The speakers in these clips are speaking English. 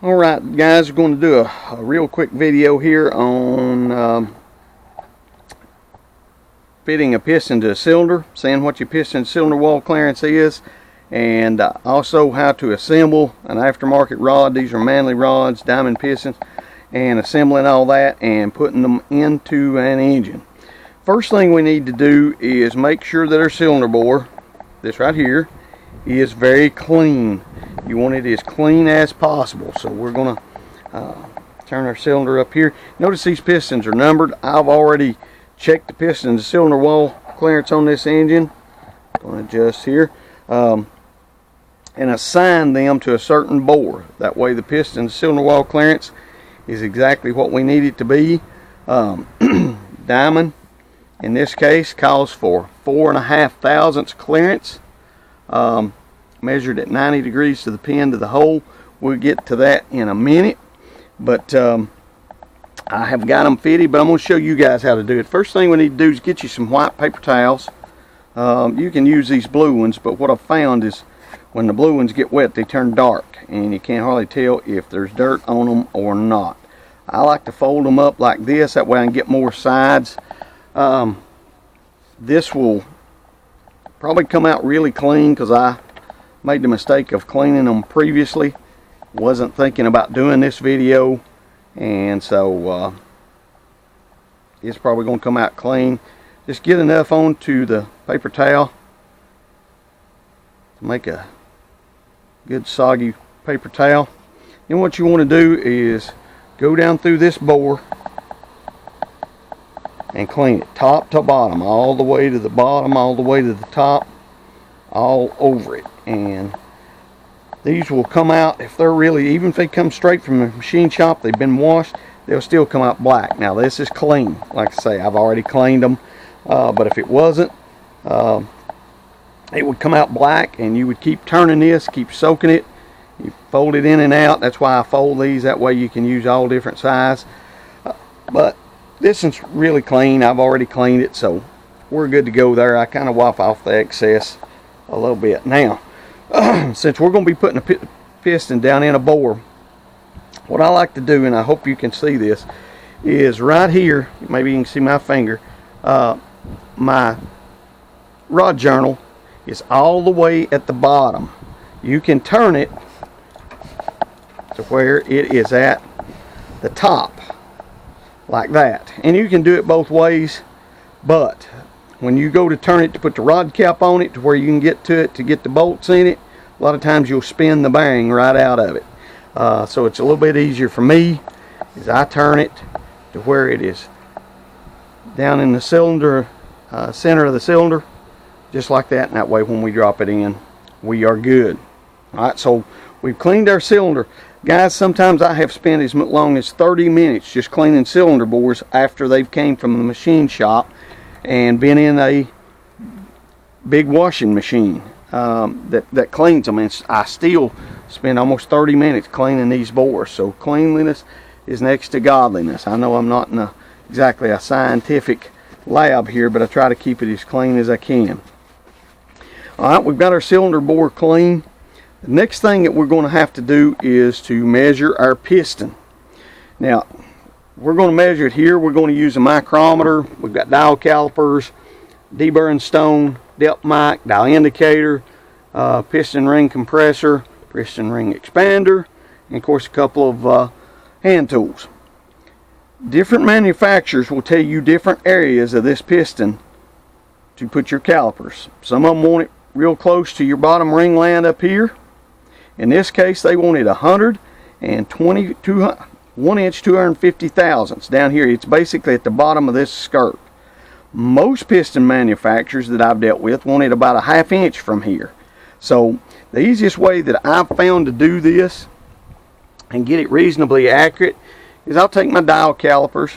Alright guys, we're going to do a real quick video here on fitting a piston to a cylinder, saying what your piston cylinder wall clearance is, and also how to assemble an aftermarket rod. These are manly rods, diamond pistons, and assembling all that and putting them into an engine. First thing we need to do is make sure that our cylinder bore, this right here, is very clean. You want it as clean as possible. So we're going to turn our cylinder up here. Notice these pistons are numbered. I've already checked the piston to cylinder wall clearance on this engine. Going to adjust here and assign them to a certain bore. That way the piston to cylinder wall clearance is exactly what we need it to be. Diamond in this case calls for 4.5 thousandths clearance. Measured at 90 degrees to the pin to the hole. We'll get to that in a minute, but I have got them fitted, but I'm going to show you guys how to do it. First thing we need to do is get you some white paper towels. You can use these blue ones, but what I've found is when the blue ones get wet, they turn dark and you can't hardly tell if there's dirt on them or not. I like to fold them up like this, that way I can get more sides. This will probably come out really clean because I made the mistake of cleaning them previously. Wasn't thinking about doing this video, and so it's probably going to come out clean. Just get enough onto the paper towel to make a good soggy paper towel. Then what you want to do is go down through this bore and clean it top to bottom, all the way to the bottom, all the way to the top, all over it. And these will come out, if they're really, even if they come straight from the machine shop, they've been washed, they'll still come out black. Now this is clean. Like I say, I've already cleaned them, but if it wasn't, it would come out black, and you would keep turning this, keep soaking it. You fold it in and out. That's why I fold these, that way you can use all different size. But this is really clean. I've already cleaned it, so we're good to go there. I kind of wipe off the excess a little bit. Now since we're going to be putting a piston down in a bore, what I like to do, and I hope you can see this, is right here, maybe you can see my finger, my rod journal is all the way at the bottom. You can turn it to where it is at the top like that, and you can do it both ways, but when you go to turn it to put the rod cap on it to where you can get to it to get the bolts in it, a lot of times you'll spin the bearing right out of it. So it's a little bit easier for me is I turn it to where it is down in the cylinder, center of the cylinder, just like that, and that way when we drop it in, we are good. Alright, so we've cleaned our cylinder. Guys, sometimes I have spent as long as 30 minutes just cleaning cylinder bores after they've came from the machine shop and been in a big washing machine that cleans them, and I still spend almost 30 minutes cleaning these bores. So cleanliness is next to godliness. I know I'm not in exactly a scientific lab here, but I try to keep it as clean as I can. Alright, we've got our cylinder bore clean. The next thing that we're going to have to do is to measure our piston. Now we're going to measure it here. We're going to use a micrometer. We've got dial calipers, deburring stone, depth mic, dial indicator, piston ring compressor, piston ring expander, and of course a couple of hand tools. Different manufacturers will tell you different areas of this piston to put your calipers. Some of them want it real close to your bottom ring land up here. In this case, they wanted 1 inch 250 thousandths down here. It's basically at the bottom of this skirt. Most piston manufacturers that I've dealt with wanted about a 1/2 inch from here. So the easiest way that I've found to do this and get it reasonably accurate is I'll take my dial calipers,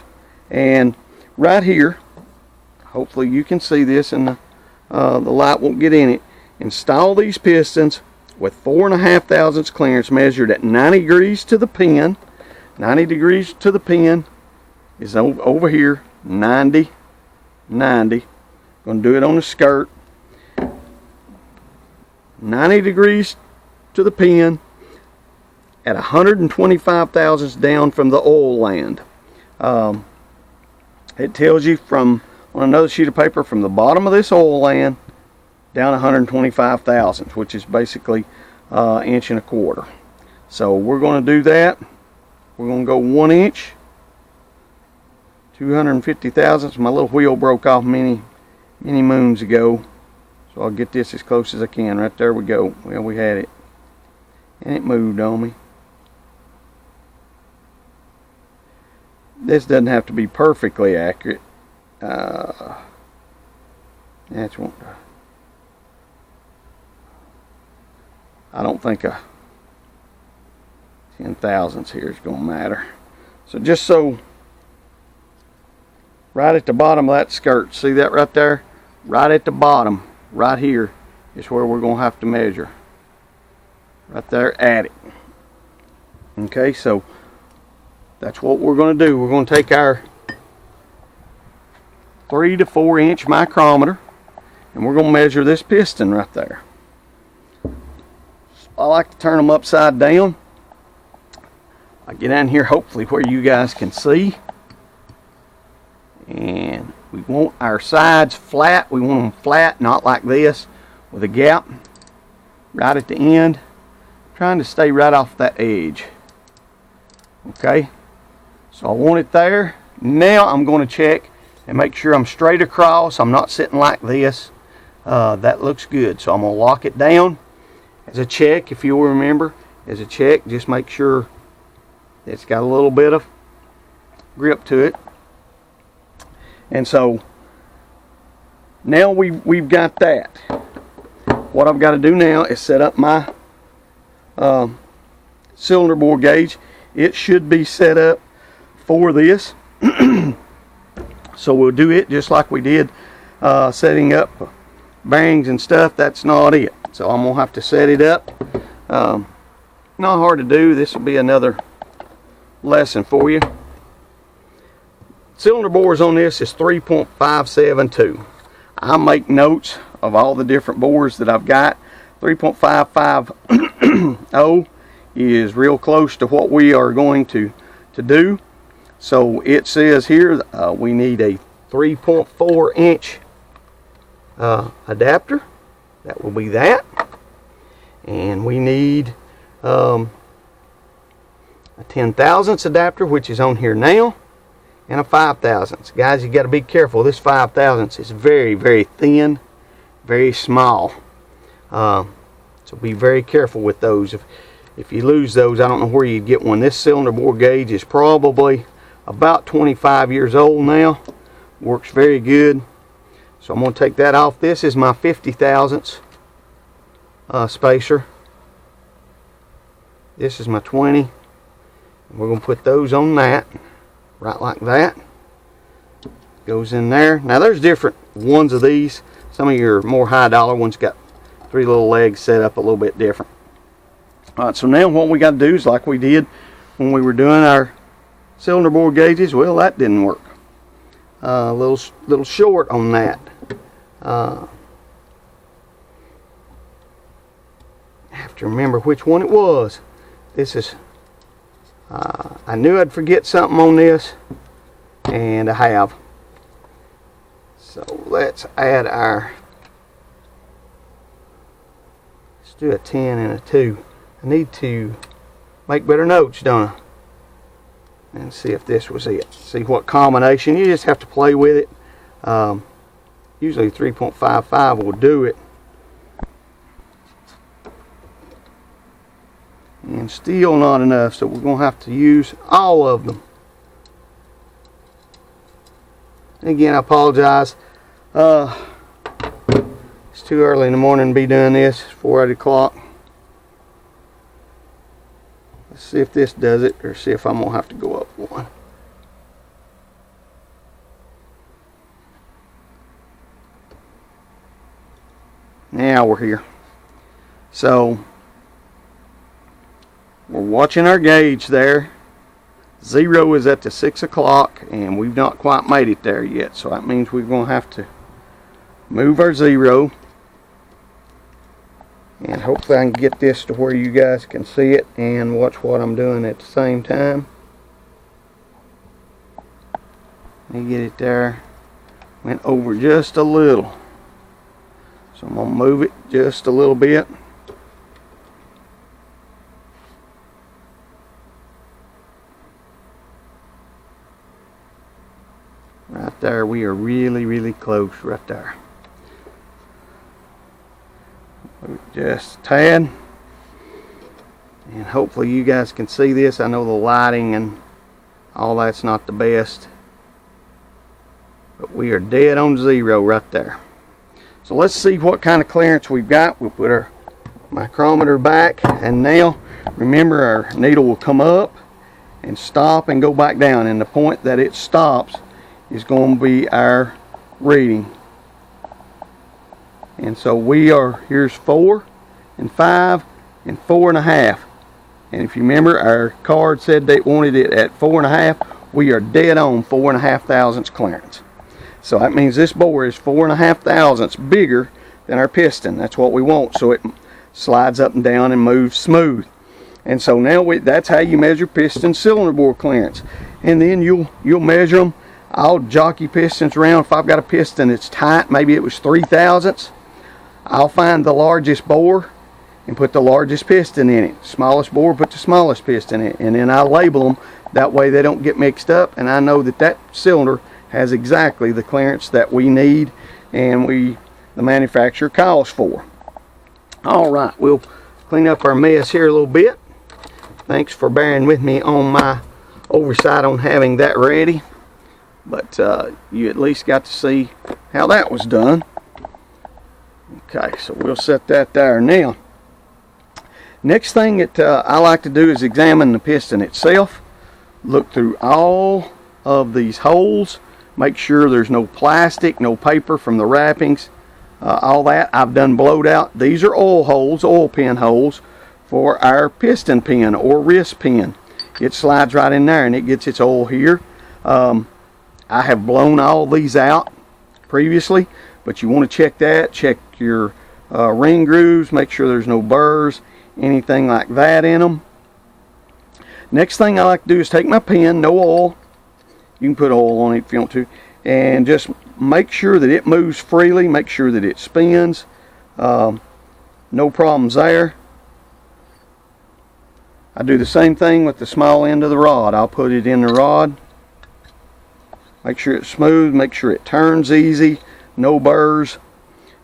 and right here, hopefully you can see this and the light won't get in it, install these pistons with 4.5 thousandths clearance measured at 90 degrees to the pin. 90 degrees to the pin is over here, 90, 90. Going to do it on the skirt. 90 degrees to the pin, at 125 thousandths down from the oil land. It tells you from, on another sheet of paper, from the bottom of this oil land down 125 thousandths, which is basically inch and a quarter. So we're going to do that. We're going to go 1 inch, 250 thousandths. My little wheel broke off many moons ago, so I'll get this as close as I can. Right there we go. Well, we had it, and it moved on me. This doesn't have to be perfectly accurate. That's one. I don't think a 10 thousandths here is going to matter. So just so, right at the bottom of that skirt, see that right there? Right at the bottom, right here, is where we're going to have to measure. Right there at it. Okay, so that's what we're going to do. We're going to take our 3 to 4 inch micrometer, and we're going to measure this piston right there. I like to turn them upside down. I get down here hopefully where you guys can see. And we want our sides flat. We want them flat, not like this, with a gap right at the end. Trying to stay right off that edge. Okay, so I want it there. Now I'm going to check and make sure I'm straight across. I'm not sitting like this. That looks good. So I'm going to lock it down. As a check, if you'll remember, as a check, just make sure it's got a little bit of grip to it. And so now we've got that. What I've got to do now is set up my cylinder bore gauge. It should be set up for this. So we'll do it just like we did setting up bearings and stuff. That's not it. So I'm going to have to set it up. Not hard to do. This will be another lesson for you. Cylinder bores on this is 3.572. I make notes of all the different bores that I've got. 3.550 is real close to what we are going to do. So it says here we need a 3.4 inch adapter. That will be that. And we need a 10 thousandths adapter, which is on here now, and a 5 thousandths. Guys, you got to be careful. This 5 thousandths is very, very thin, very small. So be very careful with those. If you lose those, I don't know where you'd get one. This cylinder bore gauge is probably about 25 years old now. Works very good. So I'm going to take that off. This is my 50 thousandths spacer. This is my 20. And we're going to put those on that, right like that. Goes in there. Now there's different ones of these. Some of your more high dollar ones got 3 little legs set up a little bit different. Alright, so now what we got to do is like we did when we were doing our cylinder bore gauges. Well, that didn't work. A little short on that. I have to remember which one it was. This is I knew I'd forget something on this, and I have. So let's add our, let's do a 10 and a 2. I need to make better notes, don't I? And see if this was it. See what combination. You just have to play with it. Usually 3.55 will do it. And still not enough, so we're going to have to use all of them. And again, I apologize. It's too early in the morning to be doing this. It's 4:00 o'clock. Let's see if this does it, or see if I'm going to have to go up one. Now we're here. So we're watching our gauge there. 0 is at the 6 o'clock, and we've not quite made it there yet. So that means we're going to have to move our 0. And hopefully I can get this to where you guys can see it and watch what I'm doing at the same time. Let me get it there. Went over just a little. So I'm going to move it just a little bit. Right there, we are really close right there. Just a tad, and hopefully you guys can see this. I know the lighting and all that's not the best, but we are dead on zero right there. So let's see what kind of clearance we've got. We'll put our micrometer back, and now remember, our needle will come up and stop and go back down, and the point that it stops is going to be our reading. And so we are, here's 4 and 5 and 4.5. And if you remember, our card said they wanted it at 4.5. We are dead on 4.5 thousandths clearance. So that means this bore is 4.5 thousandths bigger than our piston. That's what we want, so it slides up and down and moves smooth. And so now that's how you measure piston cylinder bore clearance. And then you'll measure them. I'll jockey pistons around. If I've got a piston that's tight, maybe it was 3 thousandths, I'll find the largest bore and put the largest piston in it. Smallest bore, put the smallest piston in it. And then I'll label them. That way they don't get mixed up, and I know that that cylinder has exactly the clearance that we need and the manufacturer calls for. Alright, we'll clean up our mess here a little bit. Thanks for bearing with me on my oversight on having that ready. But you at least got to see how that was done. Okay, so we'll set that there. Now, next thing that I like to do is examine the piston itself. Look through all of these holes. Make sure there's no plastic, no paper from the wrappings. All that I've done blowed out. These are oil holes, oil pin holes for our piston pin or wrist pin. It slides right in there and it gets its oil here. I have blown all these out previously, but you want to check that. Check your ring grooves, make sure there's no burrs, anything like that in them. Next thing I like to do is take my pin, no oil. You can put oil on it if you want to, and just make sure that it moves freely, make sure that it spins. No problems there. I do the same thing with the small end of the rod. I'll put it in the rod. Make sure it's smooth, make sure it turns easy, no burrs.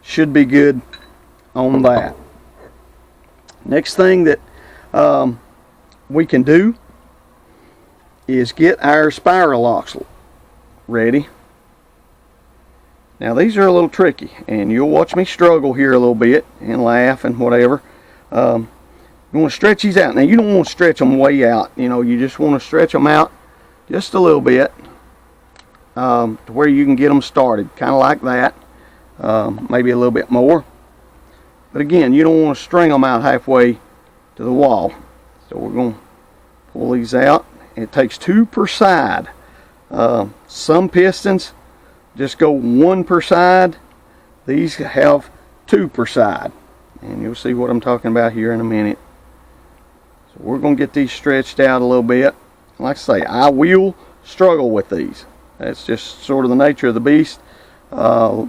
Should be good on that. Next thing that we can do is get our spiral locks ready. Now these are a little tricky, and you'll watch me struggle here a little bit and laugh and whatever. You want to stretch these out. Now you don't want to stretch them way out. You know, you just want to stretch them out just a little bit. To where you can get them started, kind of like that, maybe a little bit more, but again, you don't want to string them out halfway to the wall. So we're going to pull these out. It takes 2 per side. Some pistons just go 1 per side. These have 2 per side, and you'll see what I'm talking about here in a minute. So we're going to get these stretched out a little bit. Like I say, I will struggle with these. That's just sort of the nature of the beast. A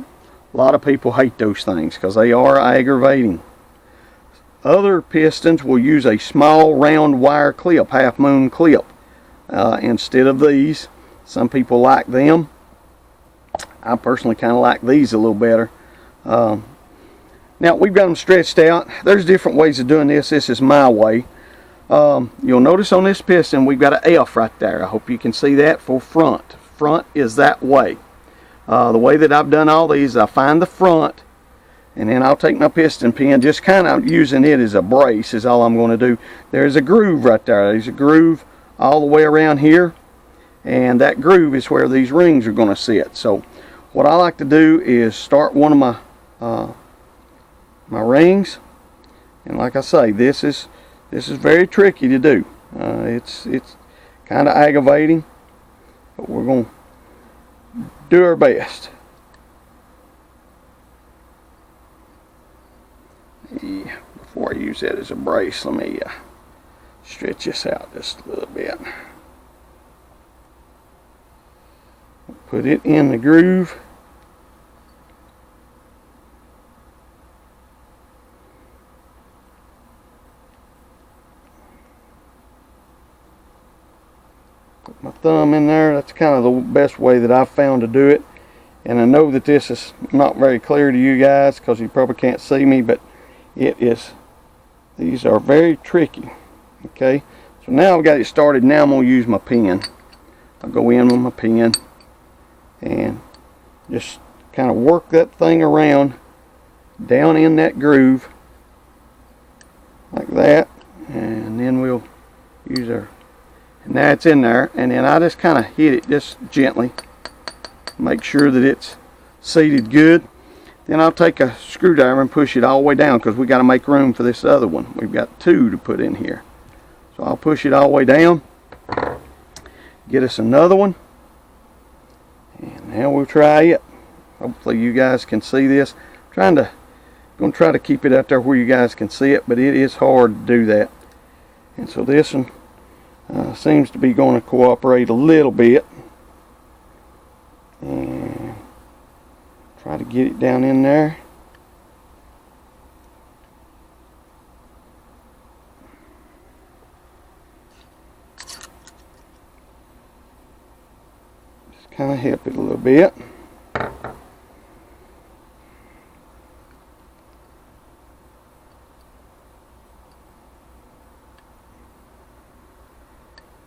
lot of people hate those things because they are aggravating. Other pistons will use a small round wire clip, half moon clip, instead of these. Some people like them. I personally kind of like these a little better. Now we've got them stretched out. There's different ways of doing this. This is my way. You'll notice on this piston we've got an F right there. I hope you can see that for front. Front is that way. The way that I've done all these, I find the front, and then I'll take my piston pin, just kind of using it as a brace is all I'm going to do. There's a groove right there. There's a groove all the way around here, and that groove is where these rings are going to sit. So what I like to do is start one of my my rings, and like I say, this is very tricky to do. It's kind of aggravating, but we're going to do our best. Yeah, before I use that as a brace, let me stretch this out just a little bit. Put it in the groove. Put my thumb in there. That's kind of the best way that I've found to do it. And I know that this is not very clear to you guys because you probably can't see me, but it is, these are very tricky. Okay, so now I've got it started. Now I'm going to use my pen. I'll go in with my pen and just kind of work that thing around down in that groove like that, and then we'll use our, and now it's in there, and then I just kind of hit it just gently, make sure that it's seated good. Then I'll take a screwdriver and push it all the way down because we got to make room for this other one. We've got 2 to put in here, so I'll push it all the way down, get us another one, and now we'll try it. Hopefully you guys can see this. I'm going to try to keep it out there where you guys can see it, but it is hard to do that. And so this one seems to be going to cooperate a little bit. And try to get it down in there. Just kind of help it a little bit.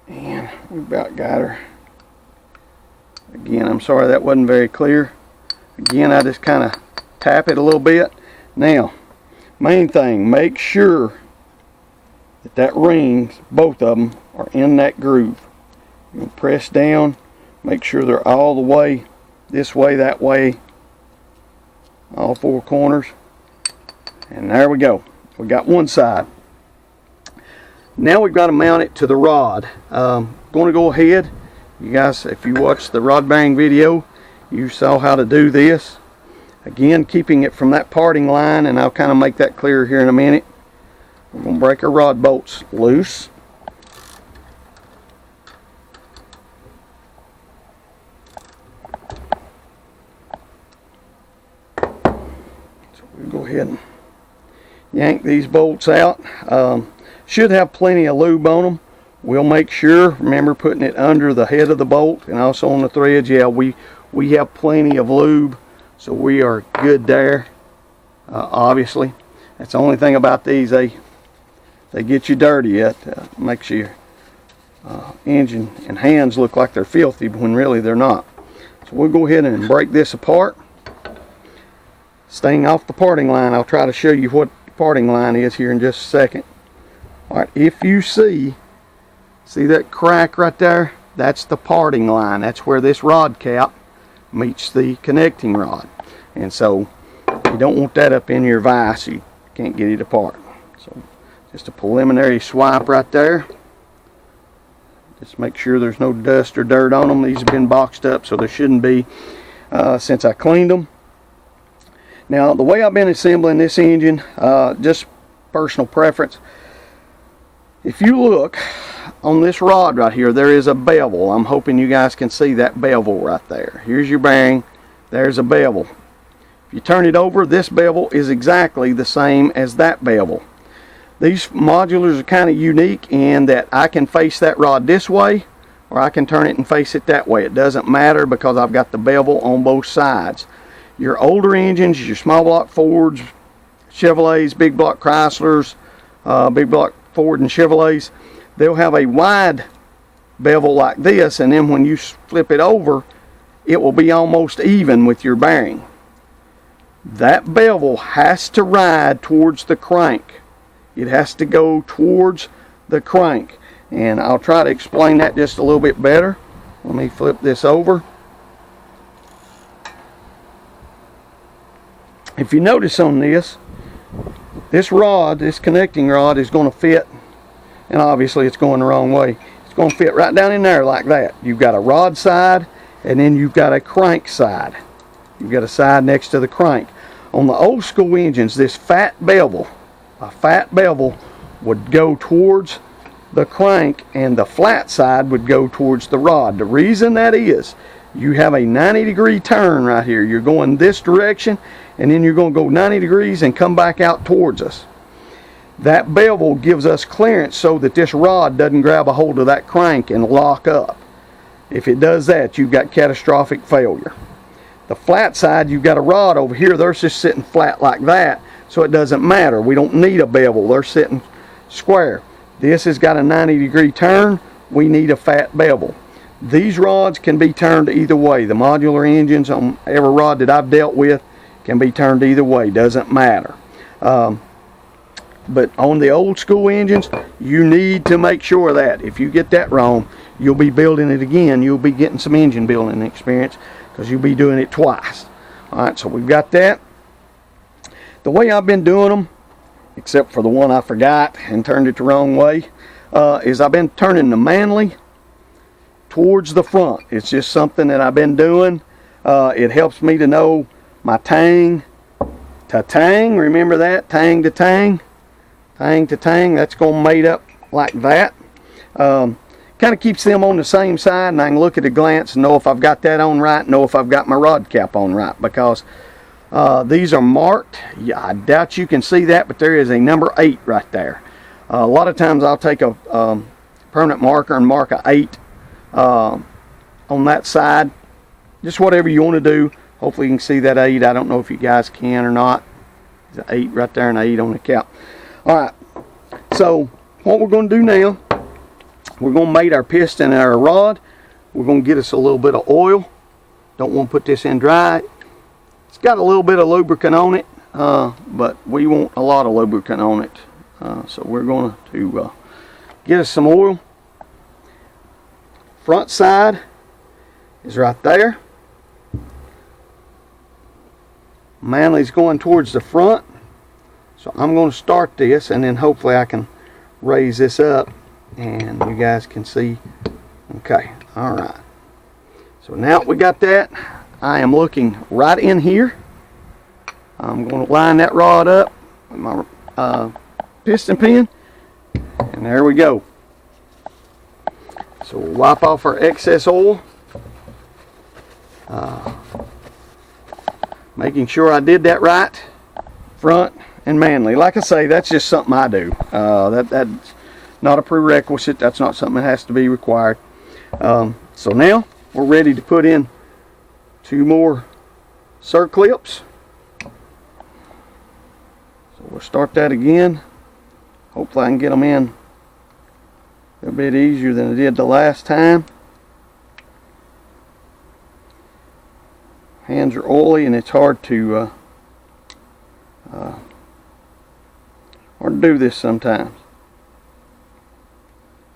And we about got her. Again, I'm sorry that wasn't very clear. Again, I just kind of tap it a little bit. Now, main thing, make sure that rings, both of them, are in that groove. You press down, make sure they're all the way, this way, that way, all 4 corners. And there we go. We got one side. Now we've got to mount it to the rod. Going to go ahead. You guys, if you watched the rod bearing video, you saw how to do this. Again, keeping it from that parting line, and I'll kind of make that clear here in a minute. We're going to break our rod bolts loose. So we'll go ahead and yank these bolts out. Should have plenty of lube on them. We'll make sure, remember putting it under the head of the bolt and also on the threads. Yeah, we have plenty of lube, so we are good there. Obviously, that's the only thing about these, they get you dirty. It makes your engine and hands look like they're filthy when really they're not. So we'll go ahead and break this apart. Staying off the parting line, I'll try to show you what the parting line is here in just a second. Alright, if you see that crack right there? That's the parting line. That's where this rod cap meets the connecting rod. And so you don't want that up in your vise. You can't get it apart. So just a preliminary swipe right there. Just make sure there's no dust or dirt on them. These have been boxed up, so there shouldn't be since I cleaned them. Now, the way I've been assembling this engine, just personal preference, if you look on this rod right here, there is a bevel. I'm hoping you guys can see that bevel right there. Here's your bearing. There's a bevel. If you turn it over, this bevel is exactly the same as that bevel. These modulars are kind of unique in that I can face that rod this way, or I can turn it and face it that way. It doesn't matter because I've got the bevel on both sides. Your older engines, your small block Fords, Chevrolets, big block Chryslers, big block Ford and Chevrolets, they'll have a wide bevel like this, and then when you flip it over, it will be almost even with your bearing. That bevel has to ride towards the crank. It has to go towards the crank, and I'll try to explain that just a little bit better. Let me flip this over. If you notice on this rod, this connecting rod is going to fit, and obviously it's going the wrong way. It's going to fit right down in there like that. You've got a rod side, and then you've got a crank side. You've got a side next to the crank. On the old school engines, this fat bevel a fat bevel would go towards the crank and the flat side would go towards the rod. The reason that is, you have a 90-degree turn right here. You're going this direction and then you're going to go 90 degrees and come back out towards us. That bevel gives us clearance so that this rod doesn't grab a hold of that crank and lock up. If it does that, you've got catastrophic failure. The flat side, you've got a rod over here, they're just sitting flat like that, so it doesn't matter. We don't need a bevel, they're sitting square. This has got a 90-degree turn, we need a fat bevel. These rods can be turned either way. The modular engines on every rod that I've dealt with can be turned either way, doesn't matter. But on the old school engines, you need to make sure that if you get that wrong, you'll be building it again. You'll be getting some engine building experience because you'll be doing it twice. Alright, so we've got that. The way I've been doing them, except for the one I forgot and turned it the wrong way, is I've been turning the manly towards the front. It's just something that I've been doing. It helps me to know my tang to tang. Remember that? Tang to tang. Tang to tang. That's going made up like that. Kind of keeps them on the same side, and I can look at a glance and know if I've got that on right, know if I've got my rod cap on right, because these are marked. Yeah, I doubt you can see that, but there is a number 8 right there. A lot of times I'll take a permanent marker and mark a 8 on that side. Just whatever you want to do. Hopefully you can see that 8. I don't know if you guys can or not. There's an 8 right there and an 8 on the cap. Alright, so what we're going to do now, we're going to mate our piston and our rod. We're going to get us a little bit of oil. Don't want to put this in dry. It's got a little bit of lubricant on it, but we want a lot of lubricant on it. So we're going to get us some oil. Front side is right there. Manly's going towards the front. So I'm going to start this, and then hopefully I can raise this up and you guys can see. Okay, alright. So now we got that, I am looking right in here. I'm going to line that rod up with my piston pin, and there we go. So we'll wipe off our excess oil. Making sure I did that right, front and manly. Like I say, that's just something I do. That's not a prerequisite. That's not something that has to be required. So now we're ready to put in 2 more circlips. So we'll start that again. Hopefully I can get them in a bit easier than I did the last time. Hands are oily and it's hard to do this sometimes.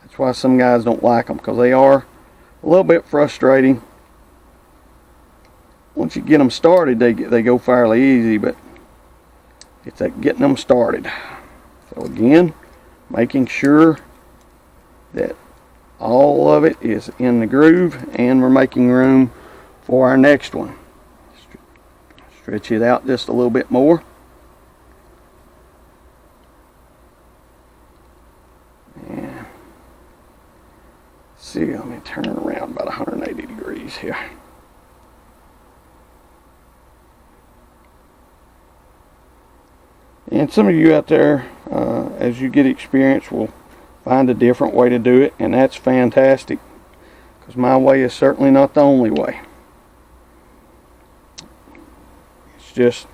That's why some guys don't like them, because they are a little bit frustrating. Once you get them started, they go fairly easy, but it's like getting them started. So again, making sure that all of it is in the groove, and we're making room for our next one. Stretch it out just a little bit more. And see, let me turn it around about 180 degrees here. And some of you out there, as you get experience, will find a different way to do it, and that's fantastic, because my way is certainly not the only way. It's just,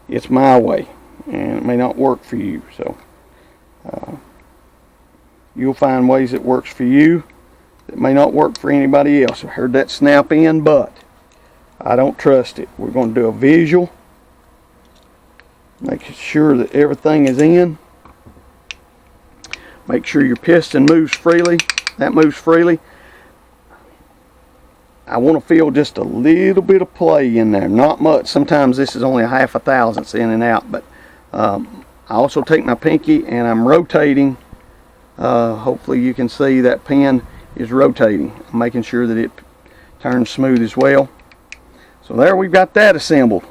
it's my way, and it may not work for you. So you'll find ways that works for you that may not work for anybody else. I heard that snap in, but I don't trust it. We're going to do a visual, make sure that everything is in. Make sure your piston moves freely. That moves freely. I want to feel just a little bit of play in there, not much. Sometimes this is only a 1/2 thousandths in and out, but I also take my pinky and I'm rotating. Hopefully you can see that pin is rotating. I'm making sure that it turns smooth as well. So there, we've got that assembled.